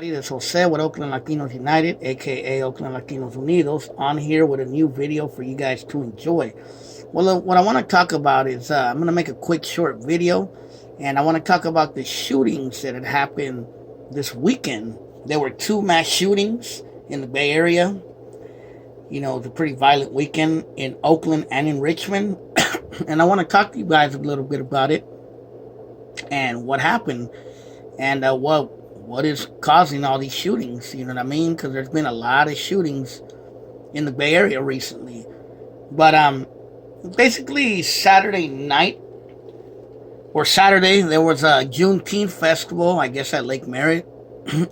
This is Jose with Oakland Latinos United, aka Oakland Latinos Unidos, on here with a new video for you guys to enjoy. Well, what I want to talk about is I'm going to make a quick short video, and I want to talk about the shootings that had happened this weekend. There were two mass shootings in the Bay Area. You know, it's a pretty violent weekend in Oakland and in Richmond. And I want to talk to you guys a little bit about it and what happened and what is causing all these shootings. You know what I mean? Because there's been a lot of shootings in the Bay Area recently. But basically Saturday night or Saturday there was a Juneteenth festival, I guess at Lake Merritt.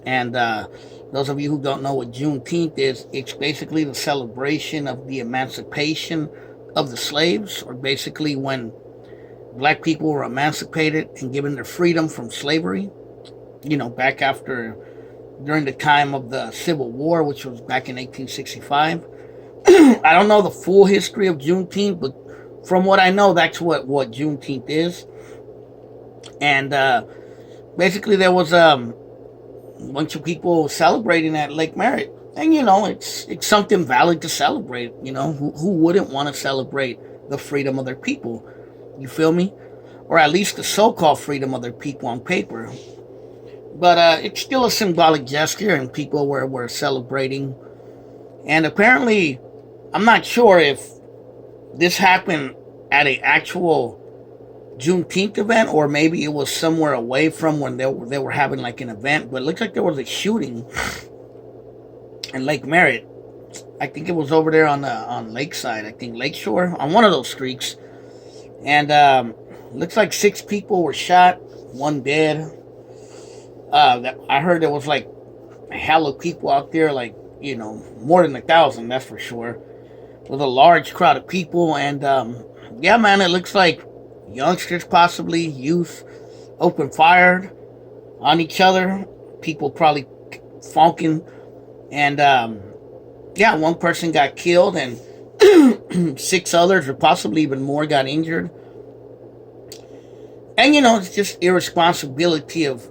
And those of you who don't know what Juneteenth is, it's basically the celebration of the emancipation of the slaves, or basically when black people were emancipated and given their freedom from slavery. You know, back during the time of the Civil War, which was back in 1865. I don't know the full history of Juneteenth, but from what I know, that's what Juneteenth is. And basically there was a bunch of people celebrating at Lake Merritt. And, you know, it's something valid to celebrate. You know, who wouldn't want to celebrate the freedom of their people? You feel me? Or at least the so-called freedom of their people on paper. But it's still a symbolic gesture, and people were celebrating. And apparently, I'm not sure if this happened at an actual Juneteenth event, or maybe it was somewhere away from when they were having like an event. But it looks like there was a shooting in Lake Merritt. I think it was over there on Lakeside. I think Lakeshore, on one of those streets. And looks like 6 people were shot, 1 dead. I heard there was like a hell of people out there, like, you know, more than 1,000, that's for sure. With a large crowd of people. And yeah, man, it looks like youngsters, possibly youth, opened fire on each other. People probably funking. And yeah, 1 person got killed, and 6 others, or possibly even more, got injured. And, you know, it's just irresponsibility of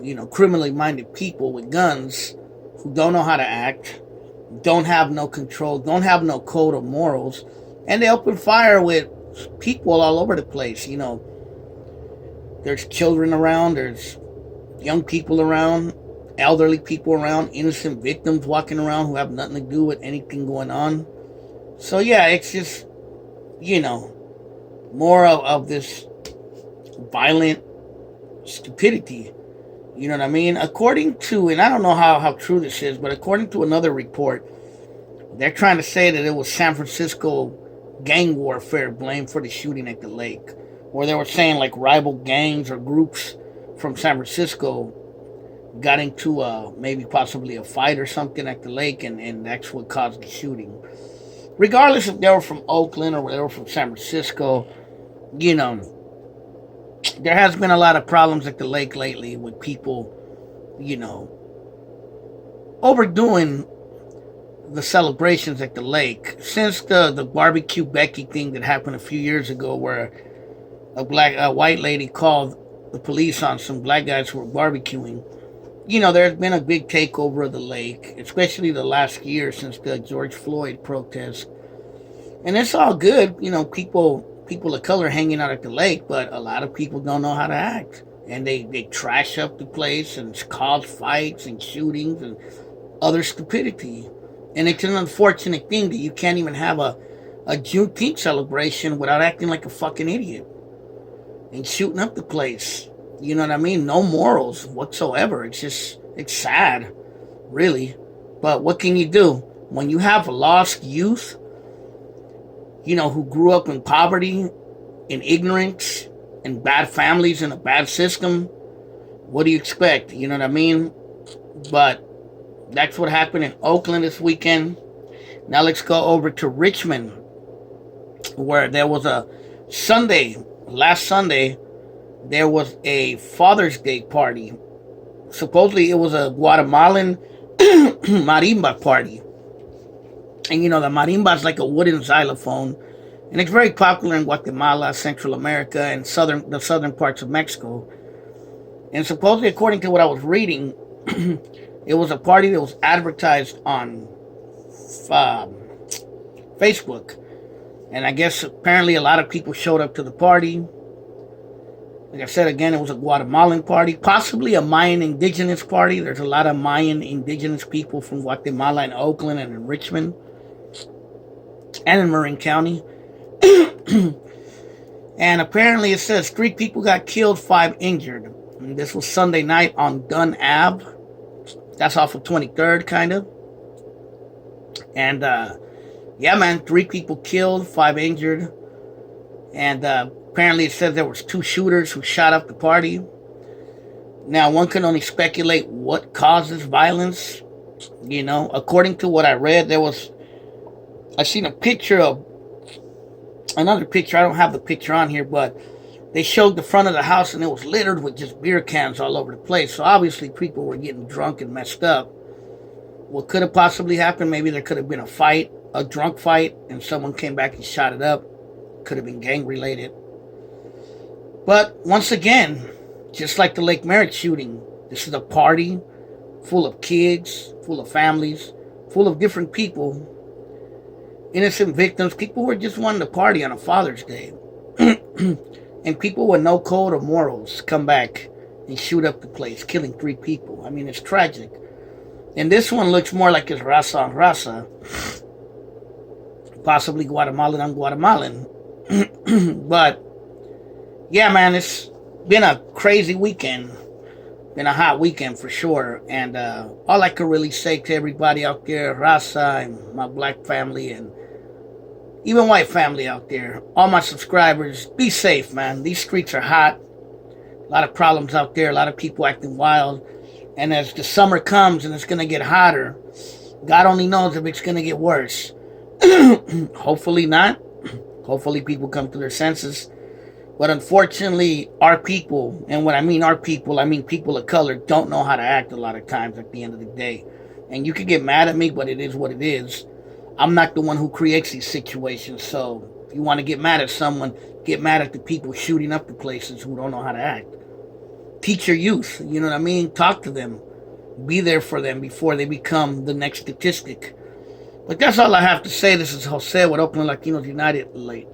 you know, criminally minded people with guns who don't know how to act, don't have no control, don't have no code of morals, and they open fire with people all over the place. You know, there's children around, there's young people around, elderly people around, innocent victims walking around who have nothing to do with anything going on. So yeah, it's just, you know, more of this violent stupidity. You know what I mean? According to, and I don't know how true this is, but according to another report, they're trying to say that it was San Francisco gang warfare blamed for the shooting at the lake. Or they were saying like rival gangs or groups from San Francisco got into maybe possibly a fight or something at the lake, and that's what caused the shooting. Regardless if they were from Oakland or they were from San Francisco, you know, there has been a lot of problems at the lake lately with people, you know, overdoing the celebrations at the lake. Since the barbecue Becky thing that happened a few years ago, where a white lady called the police on some black guys who were barbecuing. You know, there's been a big takeover of the lake, especially the last year since the George Floyd protest. And it's all good, you know, people of color hanging out at the lake, but a lot of people don't know how to act. And they trash up the place and cause fights and shootings and other stupidity. And it's an unfortunate thing that you can't even have a Juneteenth celebration without acting like a fucking idiot and shooting up the place. You know what I mean? No morals whatsoever. It's sad, really. But what can you do? When you have lost youth, you know, who grew up in poverty, in ignorance, in bad families, in a bad system, what do you expect? You know what I mean? But that's what happened in Oakland this weekend. Now let's go over to Richmond, where there was a last Sunday, there was a Father's Day party. Supposedly it was a Guatemalan marimba party. And you know, the marimba is like a wooden xylophone. And it's very popular in Guatemala, Central America, and the southern parts of Mexico. And supposedly, according to what I was reading, It was a party that was advertised on Facebook. And I guess apparently a lot of people showed up to the party. Like I said again, it was a Guatemalan party, possibly a Mayan indigenous party. There's a lot of Mayan indigenous people from Guatemala and Oakland and in Richmond and in Marin County. And apparently it says 3 people got killed, 5 injured. And this was Sunday night on Dunn Ave. That's off of 23rd, kind of. And, yeah, man, 3 people killed, 5 injured. And apparently it says there was 2 shooters who shot up the party. Now, one can only speculate what causes violence. You know, according to what I read, I seen a picture of, another picture, I don't have the picture on here, but they showed the front of the house and it was littered with just beer cans all over the place. So obviously people were getting drunk and messed up. What could have possibly happened, maybe there could have been a fight, a drunk fight, and someone came back and shot it up. Could have been gang related. But once again, just like the Lake Merritt shooting, this is a party full of kids, full of families, full of different people, innocent victims, people who were just wanting to party on a Father's Day. And people with no code or morals come back and shoot up the place, killing 3 people. I mean, it's tragic. And this one looks more like it's raza on raza. Possibly Guatemalan on Guatemalan. But, yeah, man, it's been a crazy weekend. Been a hot weekend for sure. And all I could really say to everybody out there, raza and my black family and even white family out there, all my subscribers, be safe, man. These streets are hot. A lot of problems out there. A lot of people acting wild. And as the summer comes and it's going to get hotter, God only knows if it's going to get worse. Hopefully not. Hopefully people come to their senses. But unfortunately, our people, and when I mean our people, I mean people of color, don't know how to act a lot of times at the end of the day. And you can get mad at me, but it is what it is. I'm not the one who creates these situations. So if you want to get mad at someone, get mad at the people shooting up the places who don't know how to act. Teach your youth, you know what I mean? Talk to them. Be there for them before they become the next statistic. But that's all I have to say. This is Jose with Oakland Latinos United. Late.